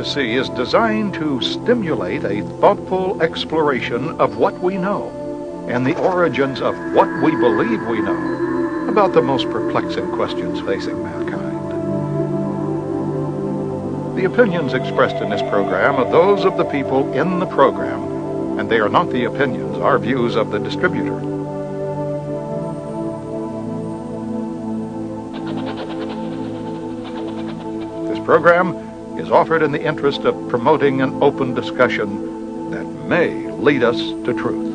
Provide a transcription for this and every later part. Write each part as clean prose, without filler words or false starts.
to see is designed to stimulate a thoughtful exploration of what we know and the origins of what we believe we know about the most perplexing questions facing mankind. The opinions expressed in this program are those of the people in the program, and they are not the opinions or views of the distributor. This program is offered in the interest of promoting an open discussion that may lead us to truth.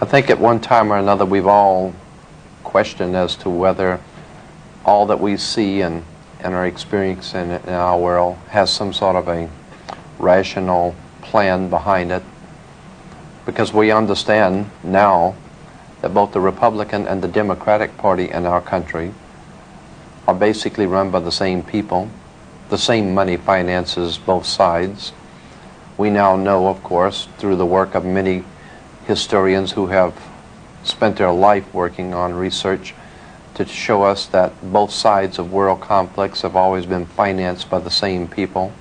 I think at one time or another we've all questioned as to whether all that we see and are experiencing in our world has some sort of a rational plan behind it, because we understand now that both the Republican and the Democratic Party in our country are basically run by the same people. The same money finances both sides. We now know, of course, through the work of many historians who have spent their life working on research to show us that both sides of world conflicts have always been financed by the same people.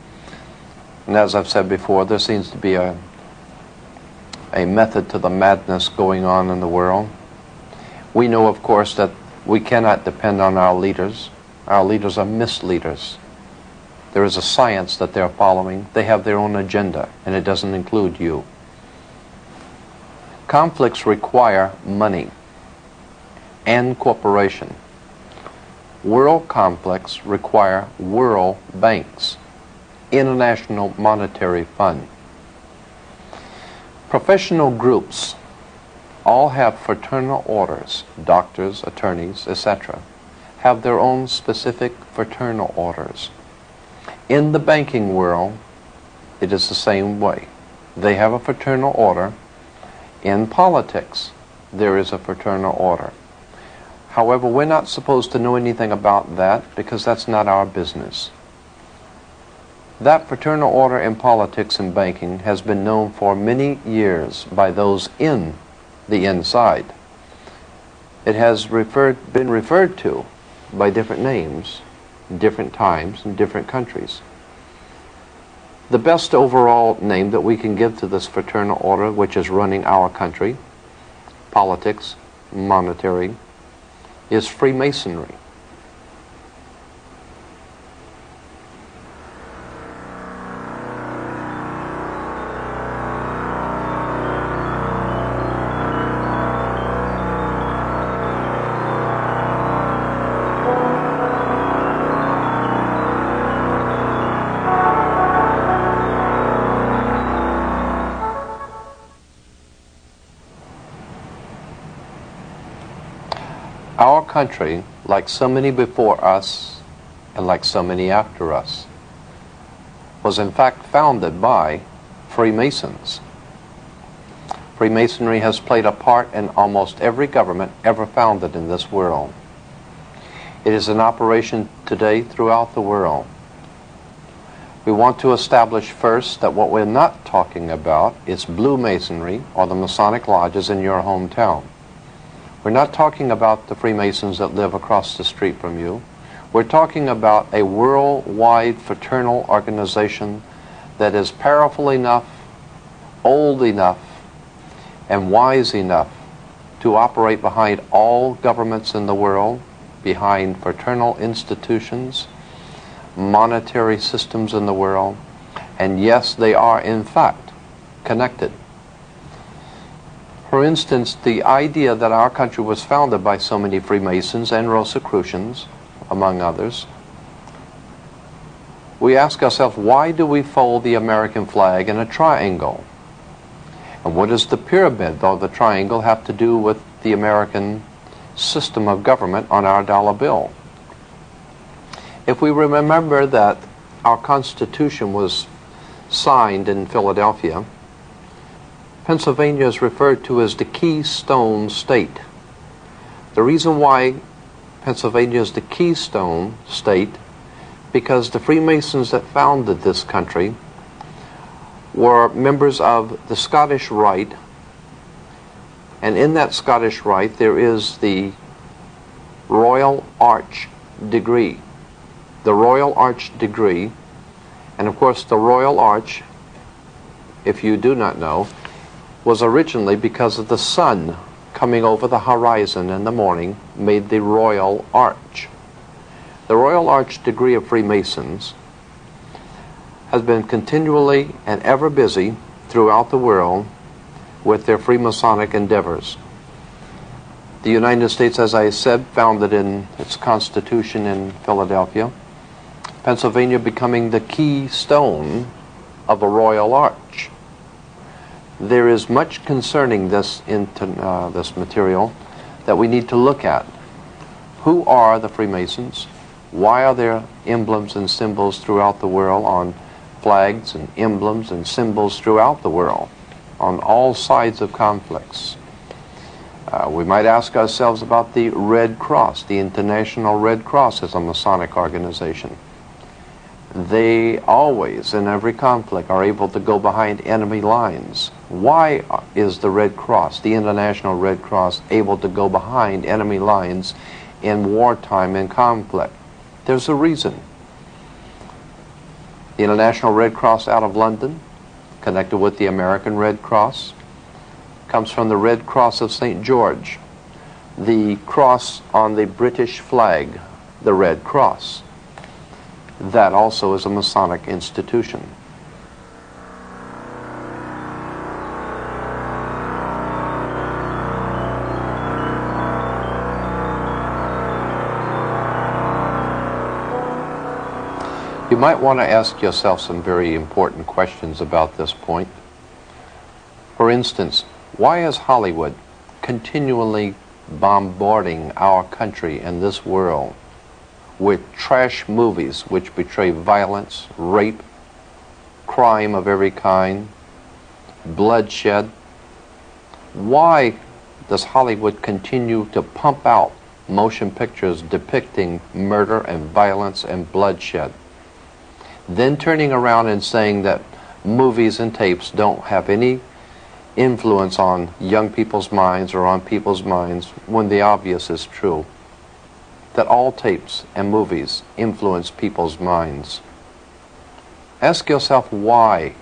And as I've said before, there seems to be a method to the madness going on in the world. We know, of course, that we cannot depend on our leaders. Our leaders are misleaders. There is a science that they're following. They have their own agenda, and it doesn't include you. Conflicts require money and cooperation. World conflicts require world banks, International Monetary Fund. Professional groups all have fraternal orders. Doctors, attorneys, etc. have their own specific fraternal orders. In the banking world, it is the same way. They have a fraternal order. In politics, there is a fraternal order. However, we're not supposed to know anything about that because that's not our business. That fraternal order in politics and banking has been known for many years by those in the inside. It has been referred to by different names, different times, in different countries. The best overall name that we can give to this fraternal order, which is running our country, politics, monetary, is Freemasonry. Our country, like so many before us, and like so many after us, was in fact founded by Freemasons. Freemasonry has played a part in almost every government ever founded in this world. It is in operation today throughout the world. We want to establish first that what we're not talking about is Blue Masonry or the Masonic lodges in your hometown. We're not talking about the Freemasons that live across the street from you. We're talking about a worldwide fraternal organization that is powerful enough, old enough, and wise enough to operate behind all governments in the world, behind fraternal institutions, monetary systems in the world, and yes, they are in fact connected. For instance, the idea that our country was founded by so many Freemasons and Rosicrucians, among others, we ask ourselves, why do we fold the American flag in a triangle? And what does the pyramid or the triangle have to do with the American system of government on our dollar bill? If we remember that our Constitution was signed in Philadelphia, Pennsylvania is referred to as the Keystone State. The reason why Pennsylvania is the Keystone State, because the Freemasons that founded this country were members of the Scottish Rite, and in that Scottish Rite there is the Royal Arch degree. The Royal Arch degree, and of course the Royal Arch, if you do not know, was originally because of the sun coming over the horizon in the morning made the Royal Arch. The Royal Arch degree of Freemasons has been continually and ever busy throughout the world with their Freemasonic endeavors. The United States, as I said, founded in its Constitution in Philadelphia. Pennsylvania becoming the keystone of a Royal Arch. There is much concerning this material that we need to look at. Who are the Freemasons? Why are there emblems and symbols throughout the world on flags and emblems and symbols throughout the world on all sides of conflicts? We might ask ourselves about the Red Cross. The International Red Cross is a Masonic organization. They always, in every conflict, are able to go behind enemy lines. Why is the Red Cross, the International Red Cross, able to go behind enemy lines in wartime and conflict? There's a reason. The International Red Cross out of London, connected with the American Red Cross, comes from the Red Cross of St. George, the cross on the British flag, the Red Cross. That also is a Masonic institution. You might want to ask yourself some very important questions about this point. For instance, why is Hollywood continually bombarding our country and this world with trash movies which portray violence, rape, crime of every kind, bloodshed? Why does Hollywood continue to pump out motion pictures depicting murder and violence and bloodshed, then turning around and saying that movies and tapes don't have any influence on young people's minds or on people's minds, when the obvious is true, that all tapes and movies influence people's minds? Ask yourself why.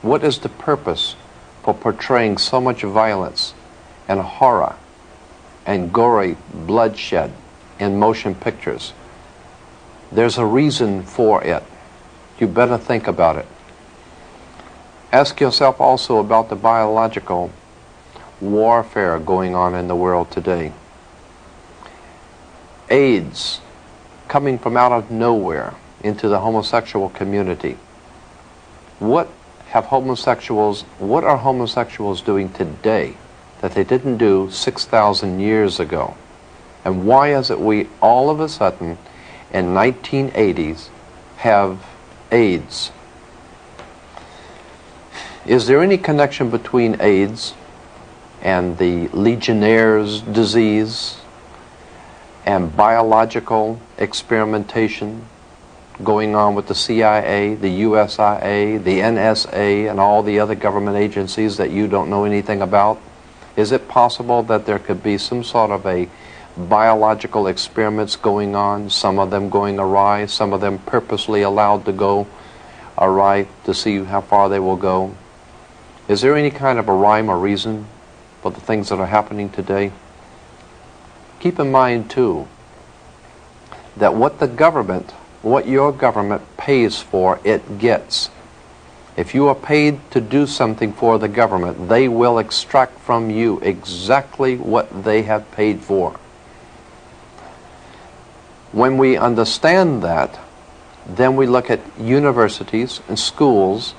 What is the purpose for portraying so much violence and horror and gory bloodshed in motion pictures? There's a reason for it. You better think about it. Ask yourself also about the biological warfare going on in the world today. AIDS coming from out of nowhere into the homosexual community. What are homosexuals doing today that they didn't do 6,000 years ago? And why is it we all of a sudden in 1980s have AIDS? Is there any connection between AIDS and the Legionnaire's disease and biological experimentation going on with the CIA, the USIA, the NSA, and all the other government agencies that you don't know anything about? Is it possible that there could be some sort of a biological experiments going on, some of them going awry, some of them purposely allowed to go awry to see how far they will go? Is there any kind of a rhyme or reason for the things that are happening today? Keep in mind too that what your government pays for, it gets. If you are paid to do something for the government, they will extract from you exactly what they have paid for. When we understand that, Then we look at universities and schools,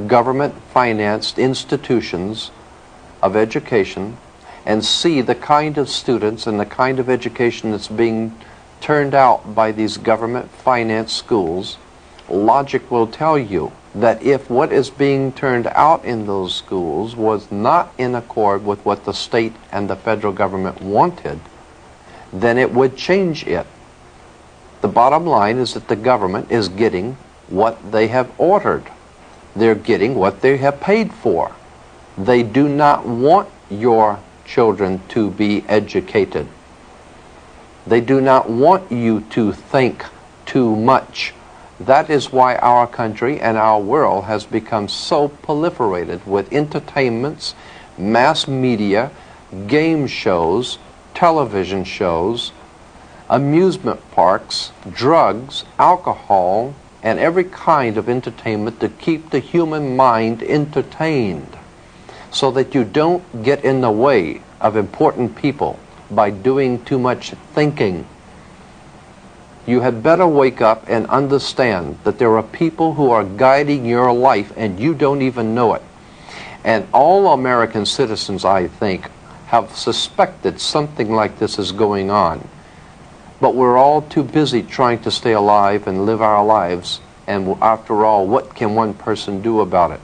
government-financed institutions of education, and see the kind of students and the kind of education that's being turned out by these government-financed schools. Logic will tell you that if what is being turned out in those schools was not in accord with what the state and the federal government wanted, then it would change it. The bottom line is that the government is getting what they have ordered. They're getting what they have paid for. They do not want your children to be educated. They do not want you to think too much. That is why our country and our world has become so proliferated with entertainments, mass media, game shows, television shows, amusement parks, drugs, alcohol, and every kind of entertainment to keep the human mind entertained, so that you don't get in the way of important people by doing too much thinking. You had better wake up and understand that there are people who are guiding your life and you don't even know it. And all American citizens, I think, have suspected something like this is going on. But we're all too busy trying to stay alive and live our lives. And after all, what can one person do about it?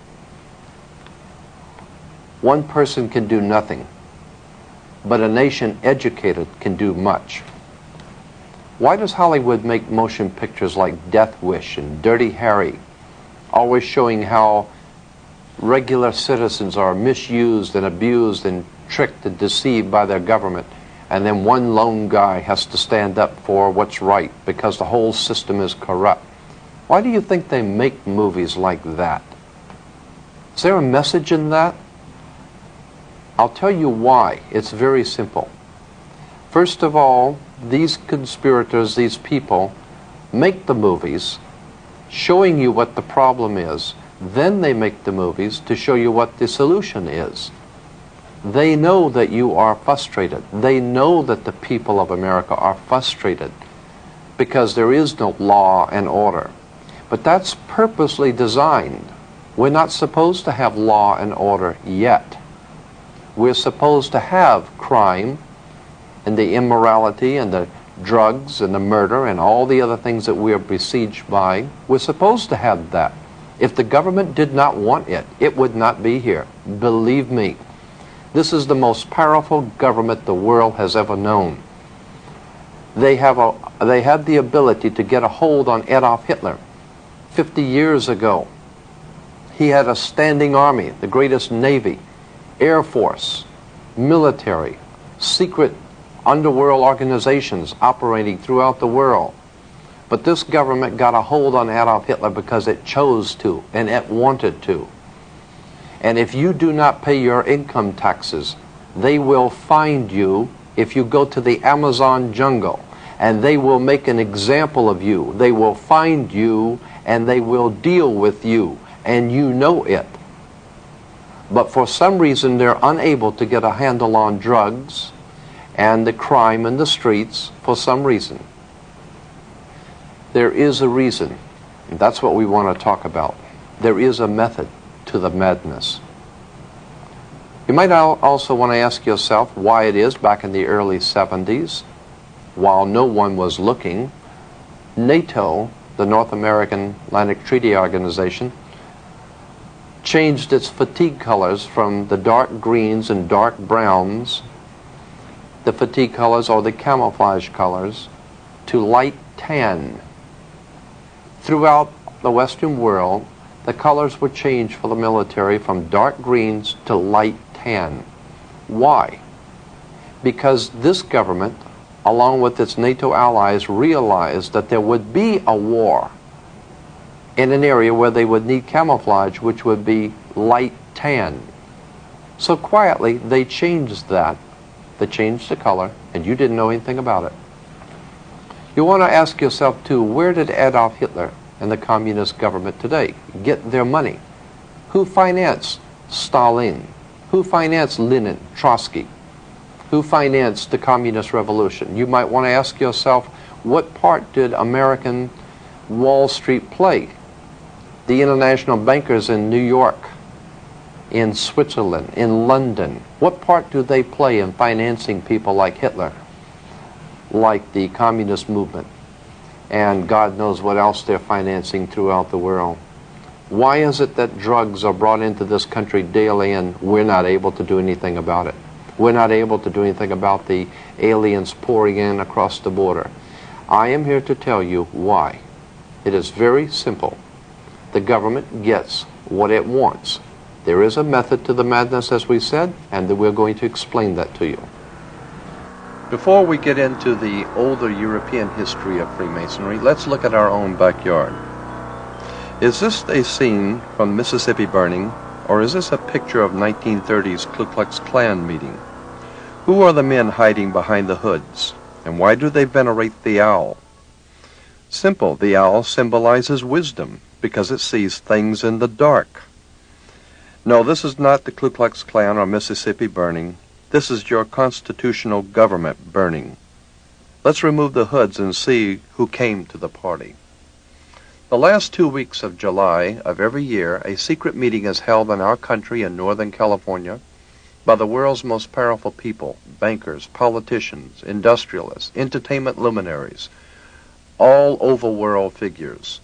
One person can do nothing, but a nation educated can do much. Why does Hollywood make motion pictures like Death Wish and Dirty Harry, always showing how regular citizens are misused and abused and tricked and deceived by their government, and then one lone guy has to stand up for what's right because the whole system is corrupt? Why do you think they make movies like that? Is there a message in that? I'll tell you why. It's very simple. First of all, these conspirators, these people, make the movies showing you what the problem is. Then they make the movies to show you what the solution is. They know that you are frustrated. They know that the people of America are frustrated because there is no law and order. But that's purposely designed. We're not supposed to have law and order yet. We're supposed to have crime and the immorality and the drugs and the murder and all the other things that we are besieged by. We're supposed to have that. If the government did not want it, it would not be here. Believe me. This is the most powerful government the world has ever known. They had the ability to get a hold on Adolf Hitler 50 years ago. He had a standing army, the greatest navy, air force, military, secret underworld organizations operating throughout the world. But this government got a hold on Adolf Hitler because it chose to and it wanted to. And if you do not pay your income taxes, they will find you if you go to the Amazon jungle, and they will make an example of you. They will find you and they will deal with you, and you know it. But for some reason they're unable to get a handle on drugs and the crime in the streets for some reason. There is a reason, and that's what we want to talk about. There is a method to the madness. You might also want to ask yourself why it is back in the early 70s, while no one was looking, NATO, the North American Atlantic Treaty Organization, changed its fatigue colors from the dark greens and dark browns, the fatigue colors or the camouflage colors, to light tan. Throughout the Western world, the colors were changed for the military from dark greens to light tan. Why? Because this government, along with its NATO allies, realized that there would be a war in an area where they would need camouflage, which would be light tan. So quietly, they changed that. They changed the color, and you didn't know anything about it. You want to ask yourself, too, where did Adolf Hitler and the communist government today get their money? Who financed Stalin? Who financed Lenin, Trotsky? Who financed the communist revolution? You might want to ask yourself, what part did American Wall Street play? The international bankers in New York, in Switzerland, in London, what part do they play in financing people like Hitler, like the communist movement, and God knows what else they're financing throughout the world? Why is it that drugs are brought into this country daily and we're not able to do anything about it? We're not able to do anything about the aliens pouring in across the border. I am here to tell you why. It is very simple. The government gets what it wants. There is a method to the madness, as we said, and we're going to explain that to you. Before we get into the older European history of Freemasonry, let's look at our own backyard. Is this a scene from Mississippi burning, or is this a picture of 1930s Ku Klux Klan meeting? Who are the men hiding behind the hoods, and why do they venerate the owl? Simple, the owl symbolizes wisdom, because it sees things in the dark. No, this is not the Ku Klux Klan or Mississippi burning. This is your constitutional government burning. Let's remove the hoods and see who came to the party. The last 2 weeks of July of every year, a secret meeting is held in our country in Northern California by the world's most powerful people, bankers, politicians, industrialists, entertainment luminaries, all overworld figures.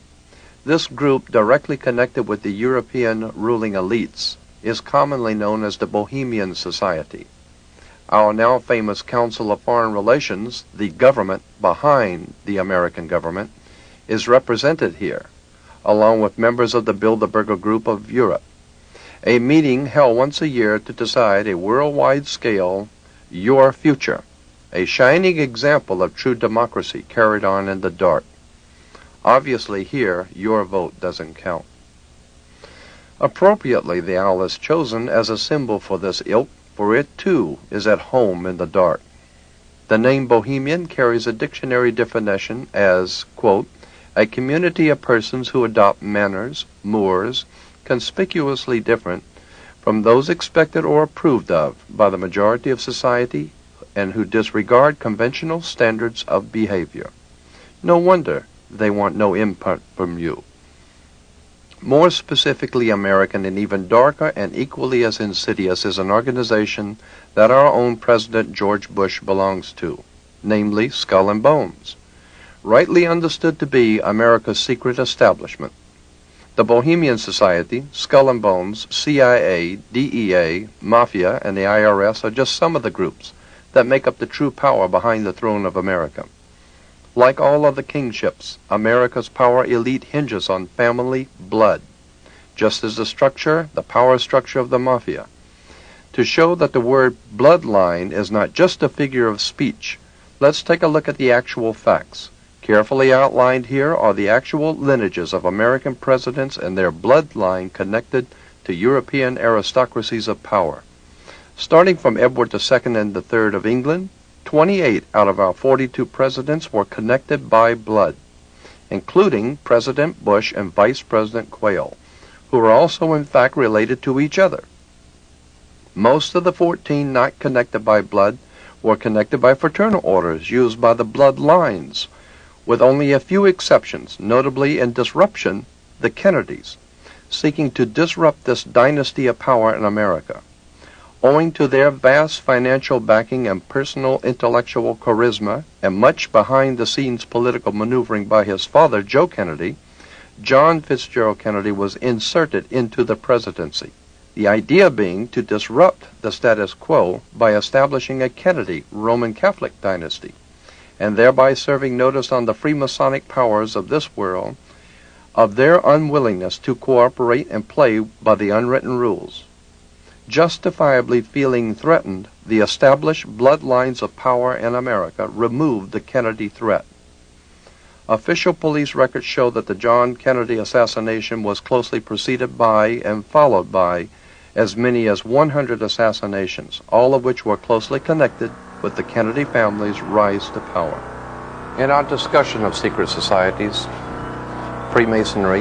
This group, directly connected with the European ruling elites, is commonly known as the Bohemian Society. Our now famous Council of Foreign Relations, the government behind the American government, is represented here, along with members of the Bilderberger Group of Europe. A meeting held once a year to decide a worldwide scale, your future, a shining example of true democracy carried on in the dark. Obviously here, your vote doesn't count. Appropriately, the owl is chosen as a symbol for this ilk, for it too is at home in the dark. The name Bohemian carries a dictionary definition as, quote, a community of persons who adopt manners, mores, conspicuously different from those expected or approved of by the majority of society and who disregard conventional standards of behavior. No wonder they want no input from you. More specifically American and even darker and equally as insidious is an organization that our own President George Bush belongs to, namely Skull and Bones, rightly understood to be America's secret establishment. The Bohemian Society, Skull and Bones, CIA, DEA, Mafia, and the IRS are just some of the groups that make up the true power behind the throne of America. Like all other kingships, America's power elite hinges on family blood, just as the power structure of the Mafia. To show that the word bloodline is not just a figure of speech, let's take a look at the actual facts. Carefully outlined here are the actual lineages of American presidents and their bloodline connected to European aristocracies of power. Starting from Edward II and III of England, 28 out of our 42 presidents were connected by blood, including President Bush and Vice President Quayle, who are also in fact related to each other. Most of the 14 not connected by blood were connected by fraternal orders used by the bloodlines, with only a few exceptions, notably in disruption, the Kennedys, seeking to disrupt this dynasty of power in America. Owing to their vast financial backing and personal intellectual charisma and much behind-the-scenes political maneuvering by his father, Joe Kennedy, John Fitzgerald Kennedy was inserted into the presidency, the idea being to disrupt the status quo by establishing a Kennedy Roman Catholic dynasty, and thereby serving notice on the Freemasonic powers of this world of their unwillingness to cooperate and play by the unwritten rules. Justifiably feeling threatened, the established bloodlines of power in America removed the Kennedy threat. Official police records show that the John Kennedy assassination was closely preceded by and followed by as many as 100 assassinations, all of which were closely connected with the Kennedy family's rise to power. In our discussion of secret societies, Freemasonry,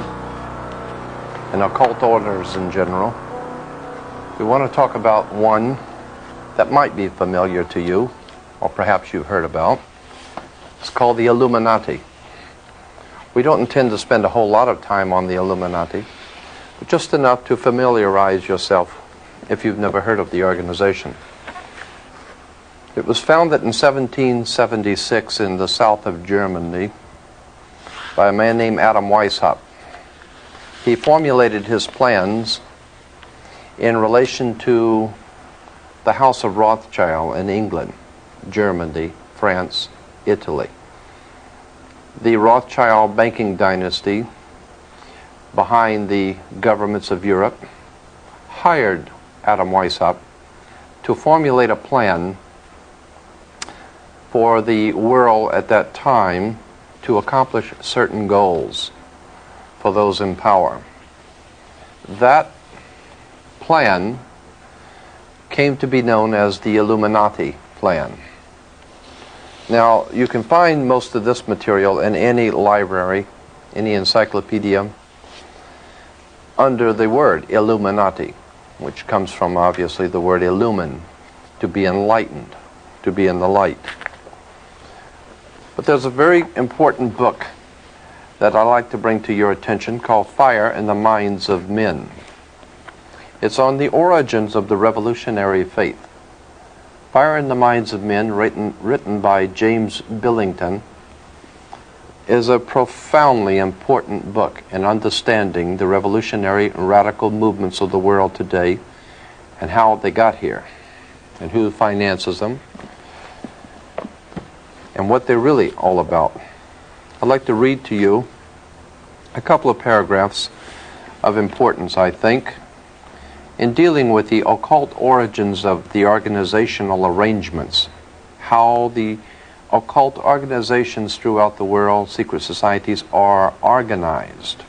and occult orders in general, we want to talk about one that might be familiar to you, or perhaps you've heard about. It's called the Illuminati. We don't intend to spend a whole lot of time on the Illuminati, but just enough to familiarize yourself if you've never heard of the organization. It was founded in 1776 in the south of Germany by a man named Adam Weishaupt. He formulated his plans in relation to the House of Rothschild in England, Germany, France, Italy. The Rothschild banking dynasty behind the governments of Europe hired Adam Weishaupt to formulate a plan for the world at that time to accomplish certain goals for those in power. That plan came to be known as the Illuminati plan. Now, you can find most of this material in any library, any encyclopedia, under the word Illuminati, which comes from, obviously, the word illumine, to be enlightened, to be in the light. But there's a very important book that I'd like to bring to your attention called Fire in the Minds of Men. It's on the origins of the revolutionary faith. Fire in the Minds of Men, written by James Billington, is a profoundly important book in understanding the revolutionary and radical movements of the world today and how they got here and who finances them and what they're really all about. I'd like to read to you a couple of paragraphs of importance, I think, in dealing with the occult origins of the organizational arrangements, how the occult organizations throughout the world, secret societies, are organized.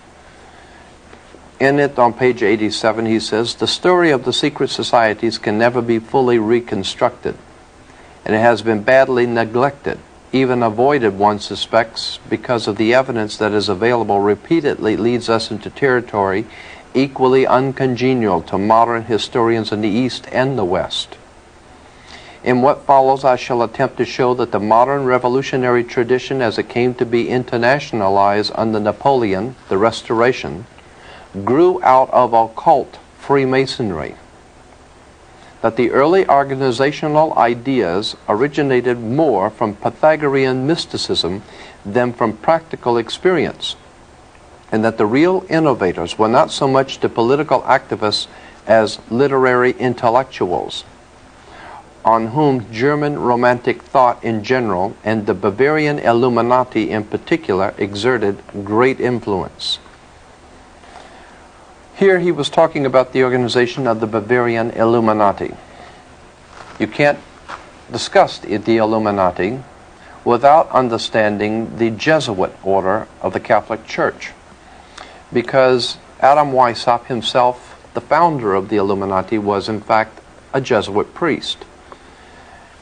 In it, on page 87, he says, "The story of the secret societies can never be fully reconstructed, and it has been badly neglected, even avoided, one suspects, because of the evidence that is available repeatedly leads us into territory equally uncongenial to modern historians in the East and the West. In what follows, I shall attempt to show that the modern revolutionary tradition as it came to be internationalized under Napoleon, the Restoration, grew out of occult Freemasonry, that the early organizational ideas originated more from Pythagorean mysticism than from practical experience, and that the real innovators were not so much the political activists as literary intellectuals, on whom German Romantic thought in general and the Bavarian Illuminati in particular exerted great influence." Here he was talking about the organization of the Bavarian Illuminati. You can't discuss the Illuminati without understanding the Jesuit order of the Catholic Church, because Adam Weishaupt himself, the founder of the Illuminati, was in fact a Jesuit priest.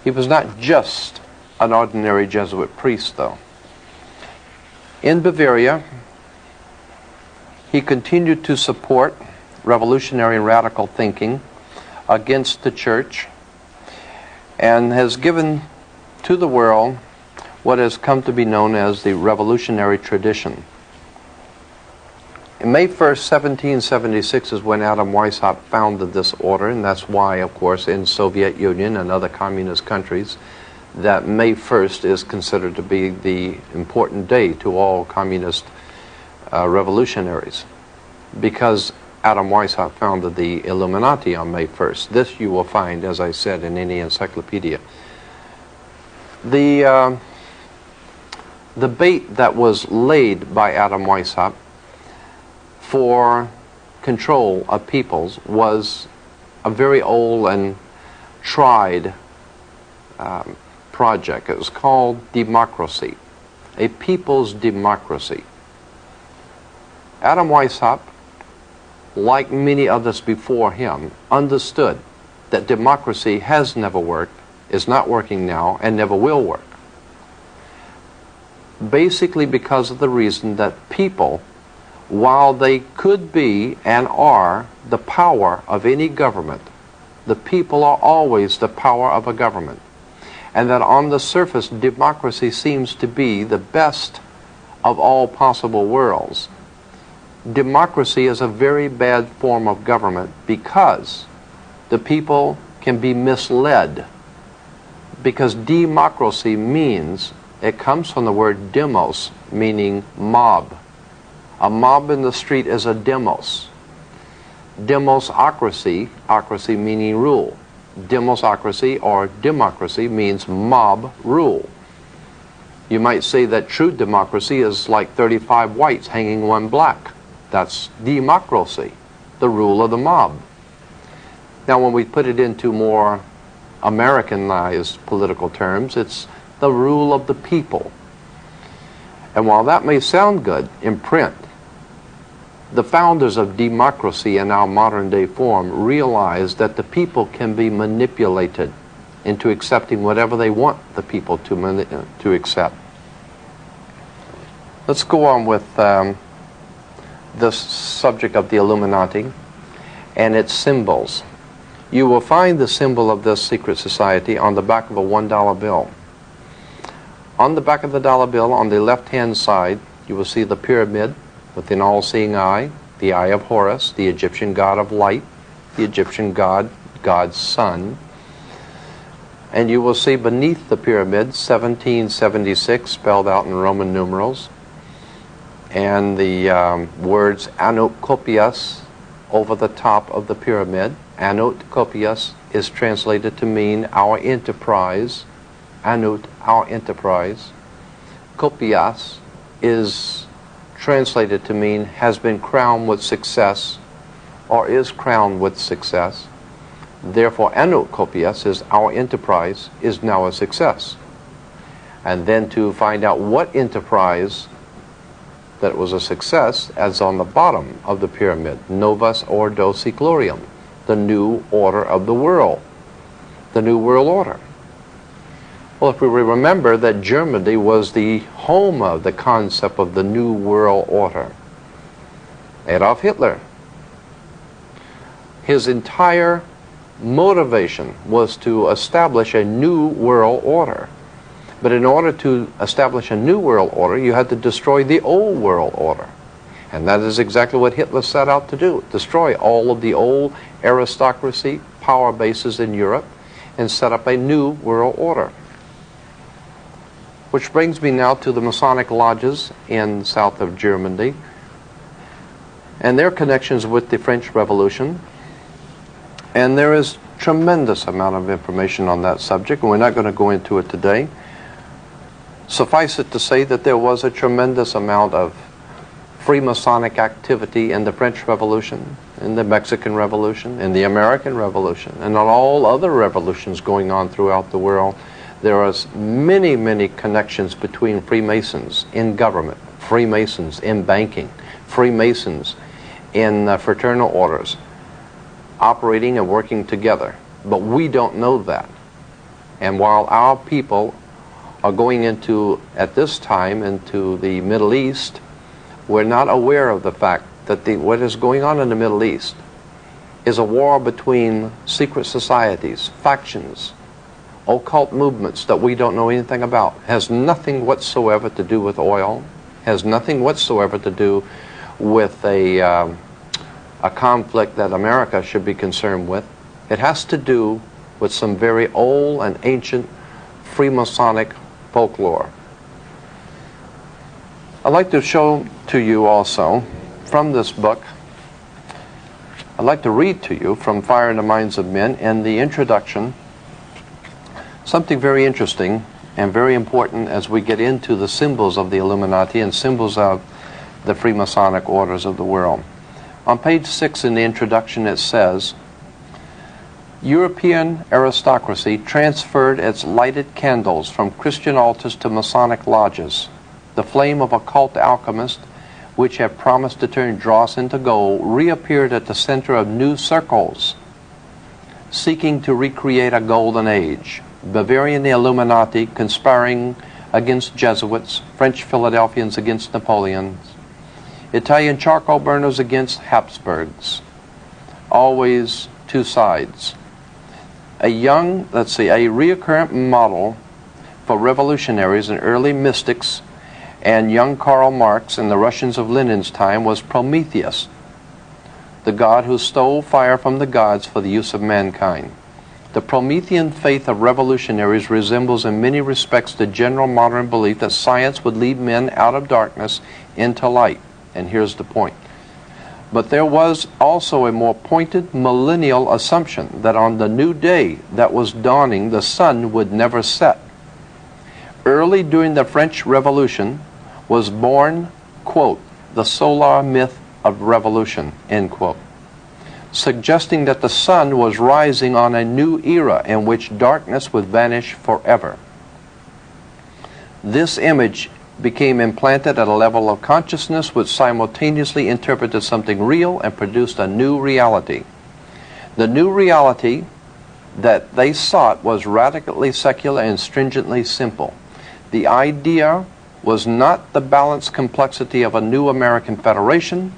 He was not just an ordinary Jesuit priest, though. In Bavaria, he continued to support revolutionary and radical thinking against the church and has given to the world what has come to be known as the revolutionary tradition. May 1st, 1776 is when Adam Weishaupt founded this order, and that's why, of course, in Soviet Union and other communist countries, that May 1st is considered to be the important day to all communist revolutionaries, because Adam Weishaupt founded the Illuminati on May 1st. This you will find, as I said, in any encyclopedia. The bait that was laid by Adam Weishaupt for control of peoples was a very old and tried project. It was called democracy, a people's democracy. Adam Weishaupt, like many others before him, understood that democracy has never worked, is not working now, and never will work. Basically because of the reason that people, while they could be and are the power of any government, the people are always the power of a government. And that on the surface, democracy seems to be the best of all possible worlds. Democracy is a very bad form of government because the people can be misled. Because democracy means, it comes from the word demos, meaning mob. A mob in the street is a demos. Demosocracy, ocracy meaning rule. Demosocracy or democracy means mob rule. You might say that true democracy is like 35 whites hanging one black. That's democracy, the rule of the mob. Now when we put it into more Americanized political terms, it's the rule of the people. And while that may sound good in print, the founders of democracy in our modern day form realized that the people can be manipulated into accepting whatever they want the people to accept. Let's go on with this subject of the Illuminati and its symbols. You will find the symbol of this secret society on the back of a $1 bill. On the back of the dollar bill, on the left-hand side, you will see the pyramid with an all-seeing eye, the eye of Horus, the Egyptian god of light, the Egyptian god, God's son. And you will see beneath the pyramid 1776 spelled out in Roman numerals, and the words Anut Kopias over the top of the pyramid. Anut Kopias is translated to mean our enterprise. Anut, our enterprise. Kopias is translated to mean has been crowned with success or is crowned with success. Therefore, Anut Kopias is our enterprise is now a success. And then to find out what enterprise that was a success, as on the bottom of the pyramid, Novus Ordo Seclorium, the new order of the world, the new world order. Well, if we remember that Germany was the home of the concept of the new world order, Adolf Hitler, his entire motivation was to establish a new world order. But in order to establish a new world order, you had to destroy the old world order. And that is exactly what Hitler set out to do, destroy all of the old aristocracy, power bases in Europe, and set up a new world order. Which brings me now to the Masonic lodges in south of Germany and their connections with the French Revolution. And there is tremendous amount of information on that subject, and we're not going to go into it today. Suffice it to say that there was a tremendous amount of Freemasonic activity in the French Revolution, in the Mexican Revolution, in the American Revolution, and on all other revolutions going on throughout the world. There are many, many connections between Freemasons in government, Freemasons in banking, Freemasons in fraternal orders, operating and working together. But we don't know that. And while our people are going into, at this time, into the Middle East, we're not aware of the fact that what is going on in the Middle East is a war between secret societies, factions, occult movements that we don't know anything about. Has nothing whatsoever to do with oil, has nothing whatsoever to do with a conflict that America should be concerned with. It has to do with some very old and ancient Freemasonic folklore. I'd like to show to you also from this book, I'd like to read to you from Fire in the Minds of Men in the introduction something very interesting and very important as we get into the symbols of the Illuminati and symbols of the Freemasonic orders of the world. On page 6 in the introduction it says, European aristocracy transferred its lighted candles from Christian altars to Masonic lodges. The flame of occult alchemists, which have promised to turn dross into gold, reappeared at the center of new circles, seeking to recreate a golden age. Bavarian Illuminati conspiring against Jesuits, French Philadelphians against Napoleons, Italian charcoal burners against Habsburgs. Always two sides. A reoccurrent model for revolutionaries and early mystics And young Karl Marx and the Russians of Lenin's time was Prometheus, the god who stole fire from the gods for the use of mankind. The Promethean faith of revolutionaries resembles in many respects the general modern belief that science would lead men out of darkness into light. And here's the point. But there was also a more pointed millennial assumption that on the new day that was dawning, the sun would never set. Early during the French Revolution was born, quote, the solar myth of revolution, end quote, suggesting that the sun was rising on a new era in which darkness would vanish forever. This image became implanted at a level of consciousness which simultaneously interpreted something real and produced a new reality. The new reality that they sought was radically secular and stringently simple. The idea was not the balanced complexity of a new American federation,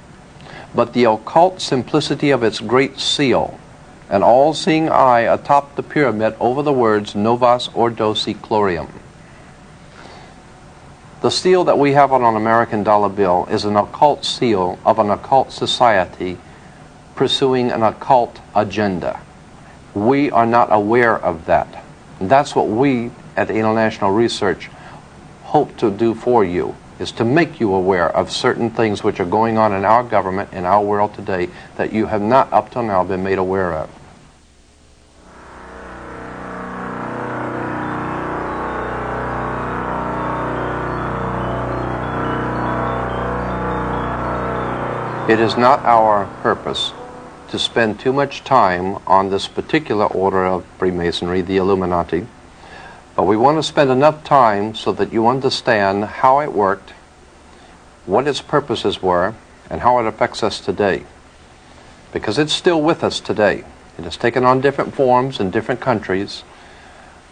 but the occult simplicity of its great seal, an all-seeing eye atop the pyramid over the words Novus Ordo Seclorum. The seal that we have on an American dollar bill is an occult seal of an occult society pursuing an occult agenda. We are not aware of that. And that's what we at International Research hope to do for you, is to make you aware of certain things which are going on in our government, in our world today, that you have not up till now been made aware of. It is not our purpose to spend too much time on this particular order of Freemasonry, the Illuminati, but we want to spend enough time so that you understand how it worked, what its purposes were, and how it affects us today. Because it's still with us today. It has taken on different forms in different countries,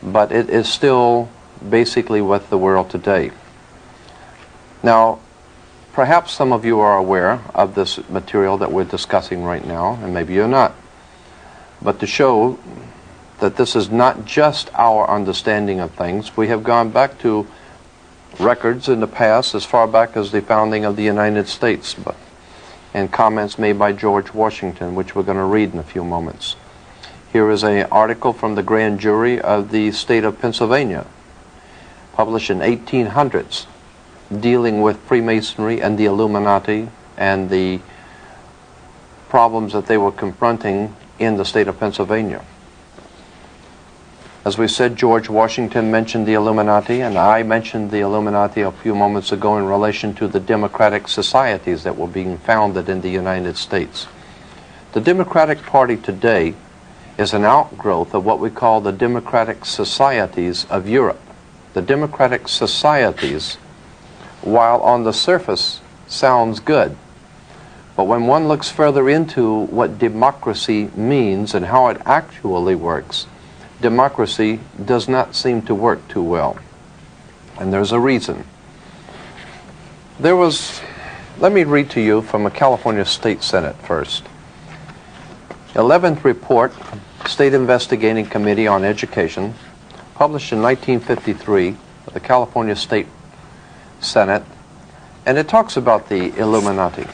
but it is still basically with the world today. Now, perhaps some of you are aware of this material that we're discussing right now, and maybe you're not. But to show that this is not just our understanding of things, we have gone back to records in the past, as far back as the founding of the United States, and comments made by George Washington, which we're going to read in a few moments. Here is an article from the grand jury of the state of Pennsylvania, published in 1800s, dealing with Freemasonry and the Illuminati and the problems that they were confronting in the state of Pennsylvania. As we said, George Washington mentioned the Illuminati, and I mentioned the Illuminati a few moments ago in relation to the democratic societies that were being founded in the United States. The Democratic Party today is an outgrowth of what we call the democratic societies of Europe. The democratic societies, while on the surface sounds good, but when one looks further into what democracy means and how it actually works, democracy does not seem to work too well. And there's a reason. Let me read to you from a California State Senate first. 11th report, State Investigating Committee on Education, published in 1953 by the California State Senate, and it talks about the Illuminati.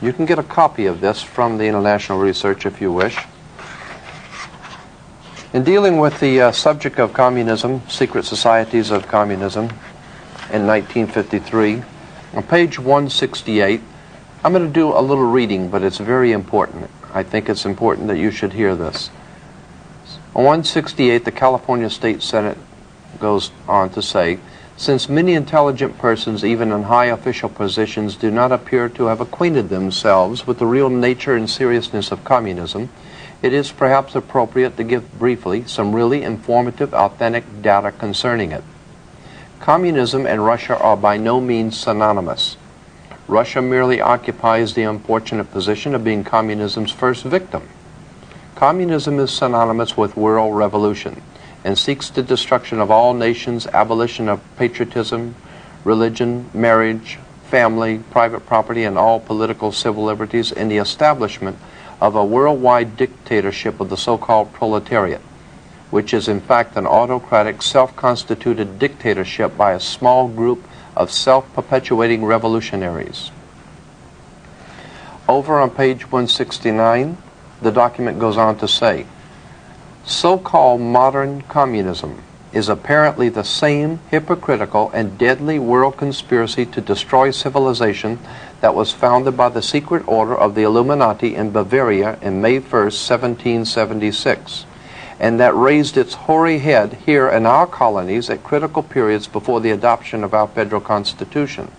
You can get a copy of this from the International Research if you wish. In dealing with the subject of communism, secret societies of communism, in 1953, on page 168, I'm going to do a little reading, but it's very important. I think it's important that you should hear this. On 168, the California State Senate goes on to say, since many intelligent persons, even in high official positions, do not appear to have acquainted themselves with the real nature and seriousness of communism, it is perhaps appropriate to give briefly some really informative, authentic data concerning it. Communism and Russia are by no means synonymous. Russia merely occupies the unfortunate position of being communism's first victim. Communism is synonymous with world revolution and seeks the destruction of all nations, abolition of patriotism, religion, marriage, family, private property, and all political civil liberties, and the establishment of a worldwide dictatorship of the so-called proletariat, which is in fact an autocratic, self-constituted dictatorship by a small group of self-perpetuating revolutionaries. Over on page 169, the document goes on to say, so-called modern communism is apparently the same hypocritical and deadly world conspiracy to destroy civilization that was founded by the secret order of the Illuminati in Bavaria in May 1st, 1776, and that raised its hoary head here in our colonies at critical periods before the adoption of our federal constitution.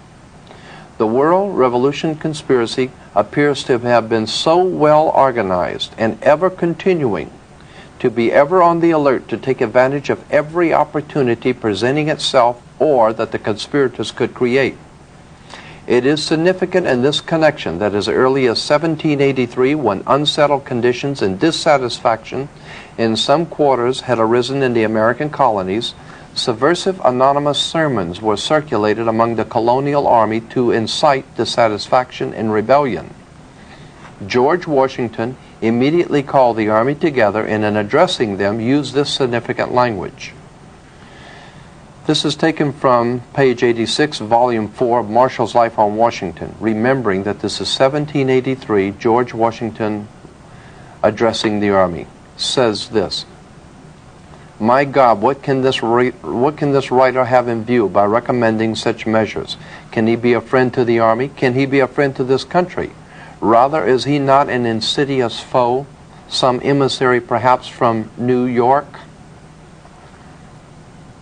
The world revolution conspiracy appears to have been so well organized and ever continuing to be ever on the alert to take advantage of every opportunity presenting itself or that the conspirators could create. It is significant in this connection that as early as 1783, when unsettled conditions and dissatisfaction in some quarters had arisen in the American colonies, subversive anonymous sermons were circulated among the colonial army to incite dissatisfaction and rebellion. George Washington immediately called the army together and in addressing them used this significant language. This is taken from page 86, volume 4 of Marshall's Life on Washington, remembering that this is 1783, George Washington addressing the army. Says this, "My God, what can this writer have in view by recommending such measures? Can he be a friend to the army? Can he be a friend to this country? Rather, is he not an insidious foe, some emissary perhaps from New York?"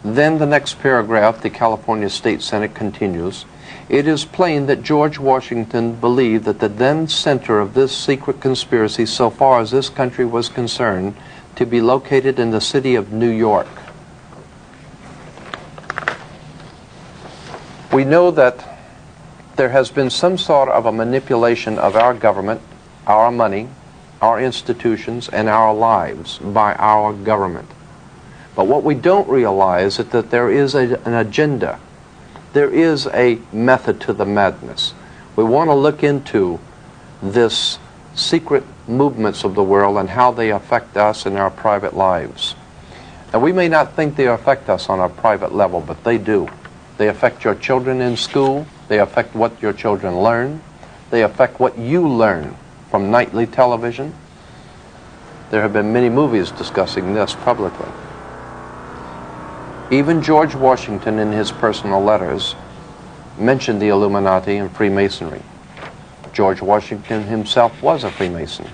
Then the next paragraph, the California State Senate continues, "It is plain that George Washington believed that the then center of this secret conspiracy, so far as this country was concerned, to be located in the city of New York." We know that there has been some sort of a manipulation of our government, our money, our institutions, and our lives by our government. But what we don't realize is that there is an agenda. There is a method to the madness. We want to look into this secret movements of the world and how they affect us in our private lives. And we may not think they affect us on a private level, but they do. They affect your children in school. They affect what your children learn. They affect what you learn from nightly television. There have been many movies discussing this publicly. Even George Washington in his personal letters mentioned the Illuminati and Freemasonry. George Washington himself was a Freemason.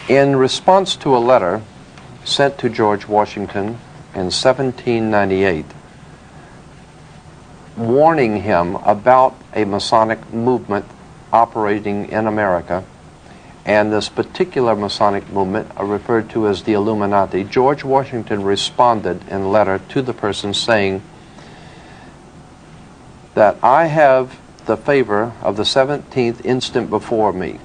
In response to a letter sent to George Washington in 1798, warning him about a Masonic movement operating in America, and this particular Masonic movement are referred to as the Illuminati, George Washington responded in a letter to the person saying that I have the favor of the 17th instant before me,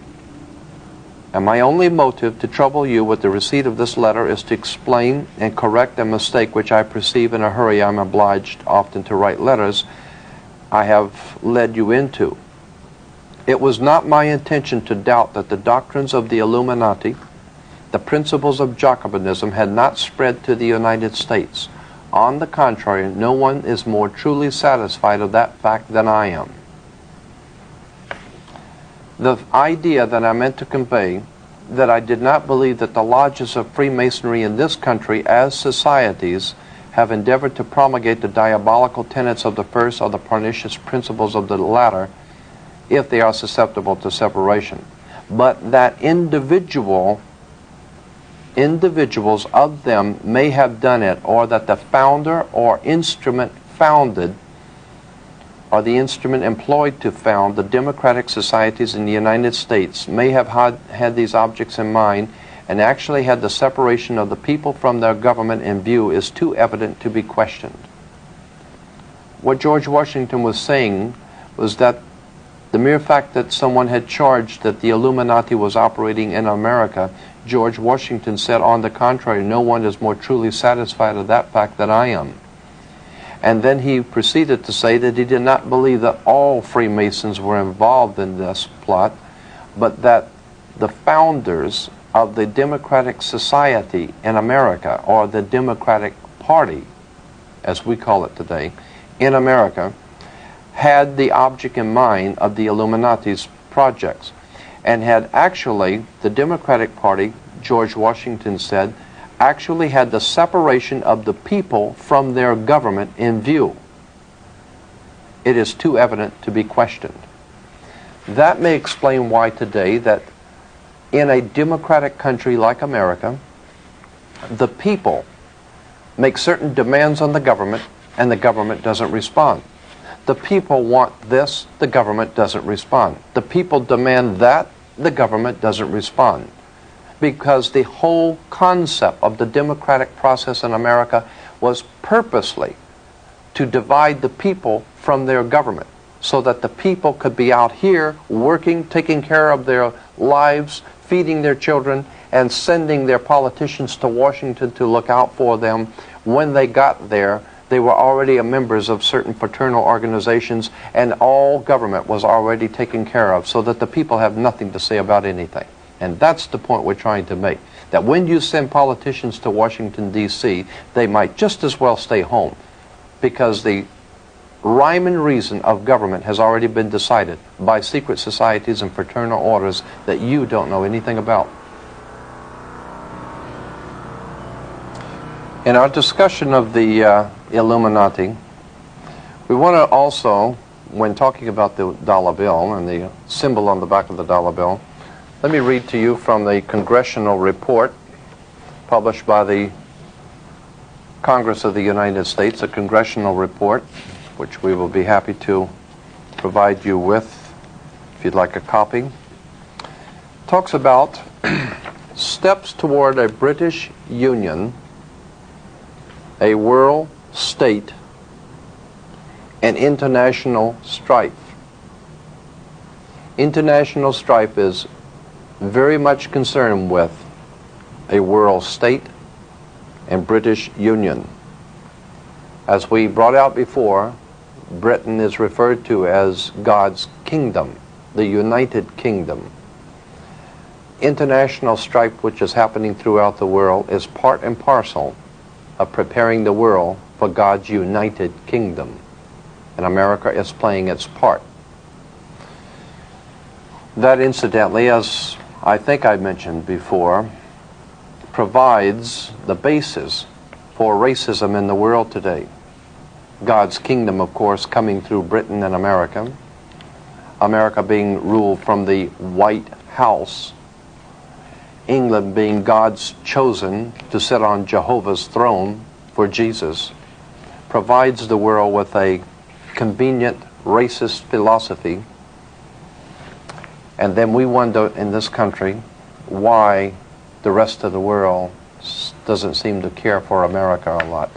and my only motive to trouble you with the receipt of this letter is to explain and correct a mistake which I perceive in a hurry. I'm obliged often to write letters I have led you into. It was not my intention to doubt that the doctrines of the Illuminati, the principles of Jacobinism, had not spread to the United States. On the contrary, no one is more truly satisfied of that fact than I am. The idea that I meant to convey, that I did not believe that the lodges of Freemasonry in this country as societies have endeavored to promulgate the diabolical tenets of the first or the pernicious principles of the latter, if they are susceptible to separation, but that individuals of them may have done it, or that the founder or instrument founded, or the instrument employed to found the democratic societies in the United States may have had these objects in mind and actually had the separation of the people from their government in view is too evident to be questioned. What George Washington was saying was that the mere fact that someone had charged that the Illuminati was operating in America, George Washington said, on the contrary, no one is more truly satisfied of that fact than I am. And then he proceeded to say that he did not believe that all Freemasons were involved in this plot, but that the founders of the Democratic Society in America, or the Democratic Party, as we call it today, in America had the object in mind of the Illuminati's projects, and had actually, the Democratic Party, George Washington said, actually had the separation of the people from their government in view. It is too evident to be questioned. That may explain why today that in a democratic country like America, the people make certain demands on the government and the government doesn't respond. The people want this, the government doesn't respond. The people demand that, the government doesn't respond. Because the whole concept of the democratic process in America was purposely to divide the people from their government, so that the people could be out here working, taking care of their lives, feeding their children, and sending their politicians to Washington to look out for them. When they got there, they were already members of certain fraternal organizations, and all government was already taken care of, so that the people have nothing to say about anything. And that's the point we're trying to make, that when you send politicians to Washington, D.C., they might just as well stay home, because the rhyme and reason of government has already been decided by secret societies and fraternal orders that you don't know anything about. In our discussion of the Illuminati, we want to also, when talking about the dollar bill and the symbol on the back of the dollar bill, let me read to you from the congressional report published by the Congress of the United States, a congressional report which we will be happy to provide you with if you'd like a copy. Talks about steps toward a British Union, a world state, and international strife. International strife is very much concerned with a world state and British Union. As we brought out before, Britain is referred to as God's kingdom, the United Kingdom. International strife, which is happening throughout the world, is part and parcel of preparing the world for God's United Kingdom. And America is playing its part. That, incidentally, as I think I mentioned before, provides the basis for racism in the world today. God's kingdom, of course, coming through Britain and America. America being ruled from the White House. England being God's chosen to sit on Jehovah's throne for Jesus, provides the world with a convenient racist philosophy. And then we wonder in this country why the rest of the world doesn't seem to care for America a lot.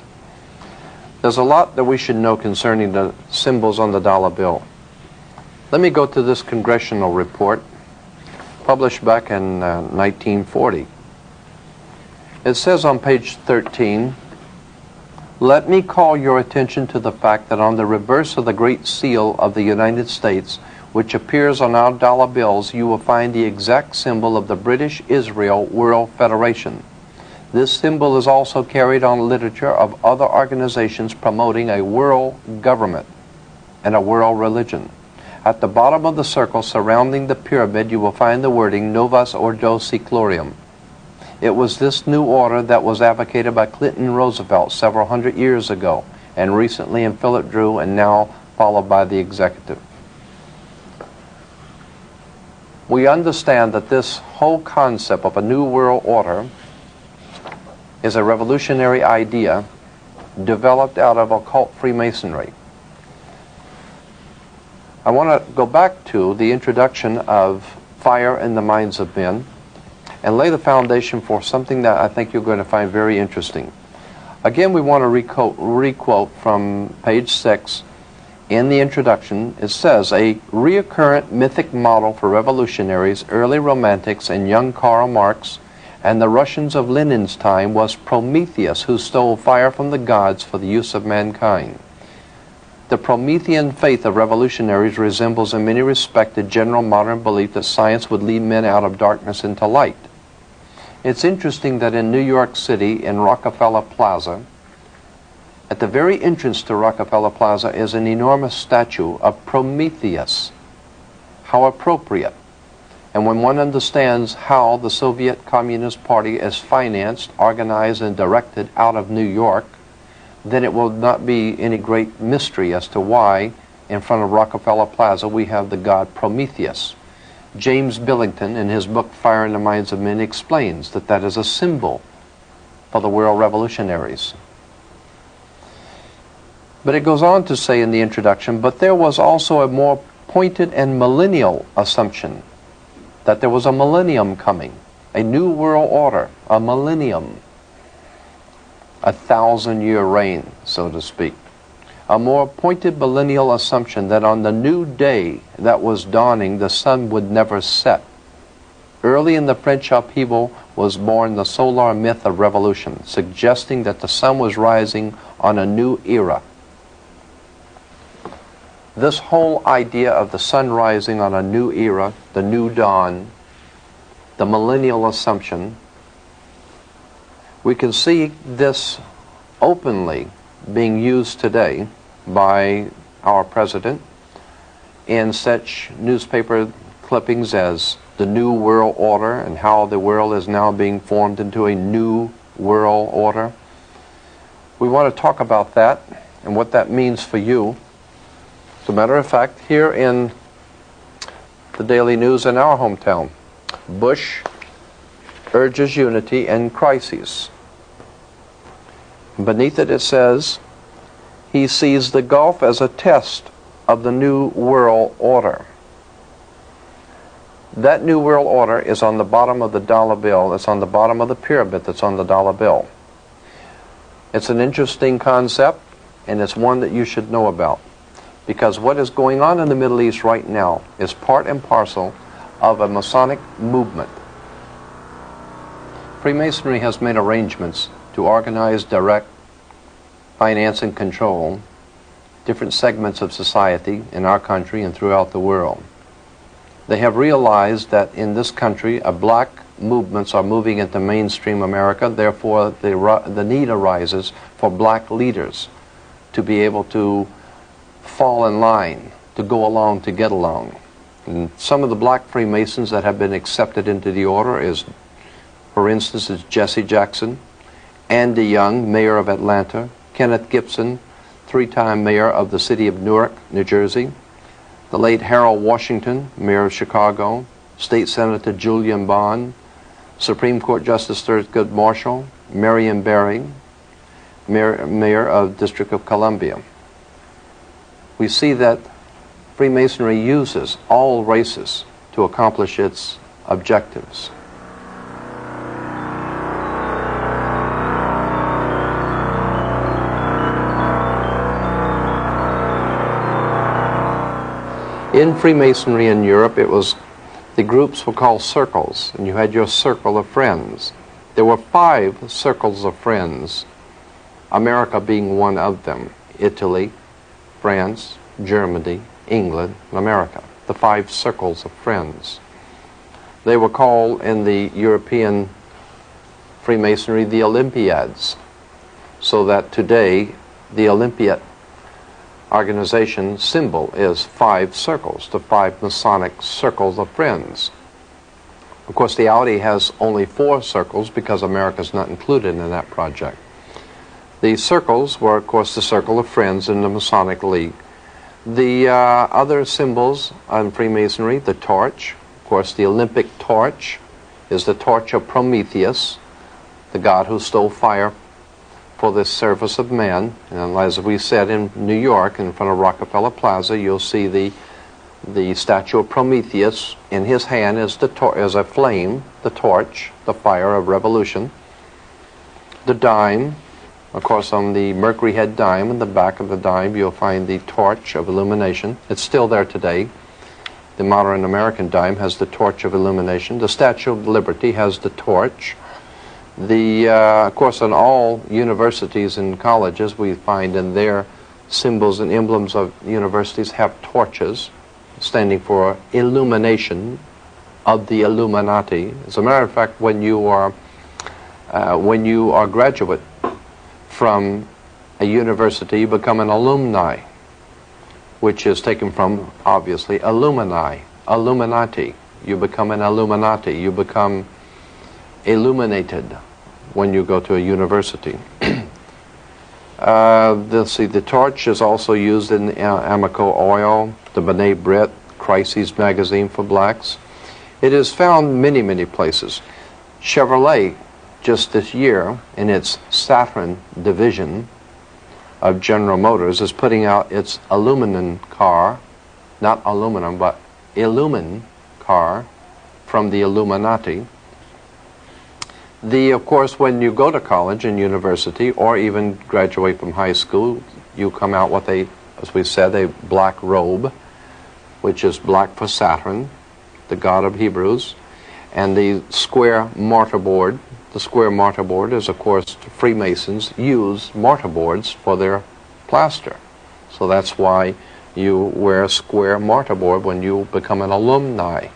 There's a lot that we should know concerning the symbols on the dollar bill. Let me go to this congressional report published back in 1940. It says on page 13, "Let me call your attention to the fact that on the reverse of the Great Seal of the United States, which appears on our dollar bills, you will find the exact symbol of the British Israel World Federation. This symbol is also carried on literature of other organizations promoting a world government and a world religion. At the bottom of the circle surrounding the pyramid, you will find the wording Novus Ordo Seclorum. It was this new order that was advocated by Clinton Roosevelt several hundred years ago, and recently in Philip Drew, and now followed by the executive." We understand that this whole concept of a new world order is a revolutionary idea developed out of occult Freemasonry. I want to go back to the introduction of Fire in the Minds of Men and lay the foundation for something that I think you're going to find very interesting. Again, we want to requote from page 6 in the introduction. It says, "A reoccurrent mythic model for revolutionaries, early romantics, and young Karl Marx, and the Russians of Lenin's time was Prometheus, who stole fire from the gods for the use of mankind. The Promethean faith of revolutionaries resembles in many respects the general modern belief that science would lead men out of darkness into light." It's interesting that in New York City, in Rockefeller Plaza, At the very entrance to Rockefeller Plaza is an enormous statue of Prometheus. How appropriate. And when one understands how the Soviet Communist Party is financed, organized, and directed out of New York, then it will not be any great mystery as to why in front of Rockefeller Plaza we have the god Prometheus. James Billington, in his book Fire in the Minds of Men, explains that that is a symbol for the world revolutionaries. But it goes on to say in the introduction, but there was also a more pointed and millennial assumption that there was a millennium coming, a new world order, a millennium, a 1,000-year reign, so to speak. A more pointed millennial assumption that on the new day that was dawning, the sun would never set. Early in the French upheaval was born the solar myth of revolution, suggesting that the sun was rising on a new era. This whole idea of the sun rising on a new era, the new dawn, the millennial assumption, we can see this openly being used today by our president in such newspaper clippings as the New World Order and how the world is now being formed into a new world order. We want to talk about that and what that means for you. As a matter of fact, here in the Daily News in our hometown, Bush urges unity and crises. Beneath it, it says, he sees the Gulf as a test of the New World Order. That New World Order is on the bottom of the dollar bill. It's on the bottom of the pyramid that's on the dollar bill. It's an interesting concept, and it's one that you should know about. Because what is going on in the Middle East right now is part and parcel of a Masonic movement. Freemasonry has made arrangements to organize, direct, finance, and control different segments of society in our country and throughout the world. They have realized that in this country, black movements are moving into mainstream America. Therefore, the need arises for black leaders to be able to fall in line, to go along, to get along. And some of the black Freemasons that have been accepted into the order is, for instance, is Jesse Jackson, Andy Young, mayor of Atlanta, Kenneth Gibson, 3-time mayor of the city of Newark, New Jersey, the late Harold Washington, mayor of Chicago, State Senator Julian Bond, Supreme Court Justice Thurgood Marshall, Marion Barry, mayor of District of Columbia. We see that Freemasonry uses all races to accomplish its objectives. In Freemasonry in Europe, the groups were called circles, and you had your circle of friends. There were 5 circles of friends, America being one of them. Italy, France, Germany, England, and America, the 5 circles of friends. They were called in the European Freemasonry the Olympiads, so that today the Olympiad organization symbol is 5 circles, the 5 Masonic circles of friends. Of course, the Audi has only 4 circles because America's not included in that project. The circles were, of course, the circle of friends in the Masonic League. The other symbols on Freemasonry, the torch, of course, the Olympic torch is the torch of Prometheus, the god who stole fire for the service of man. And as we said in New York, in front of Rockefeller Plaza, you'll see the statue of Prometheus. In his hand is a flame, the torch, the fire of revolution. The dime, of course, on the Mercury head dime, in the back of the dime, you'll find the torch of illumination. It's still there today. The modern American dime has the torch of illumination. The Statue of Liberty has the torch. Of course, in all universities and colleges, we find in their symbols and emblems of universities have torches, standing for illumination of the Illuminati. As a matter of fact, when you are graduate from a university, you become an alumni, which is taken from, obviously, Illumini, Illuminati. You become an Illuminati. You become illuminated when you go to a university. Let's see, the torch is also used in Amoco oil, the B'nai Brit, Crises magazine for blacks. It is found many, many places. Chevrolet, just this year, in its Saturn division of General Motors, is putting out its aluminum car, not aluminum, but Illumin car from the Illuminati. Of course, when you go to college and university, or even graduate from high school, you come out with as we said, a black robe, which is black for Saturn, the god of Hebrews, and the square mortarboard. The square mortarboard is, of course, Freemasons use mortarboards for their plaster. So that's why you wear a square mortarboard when you become an alumni.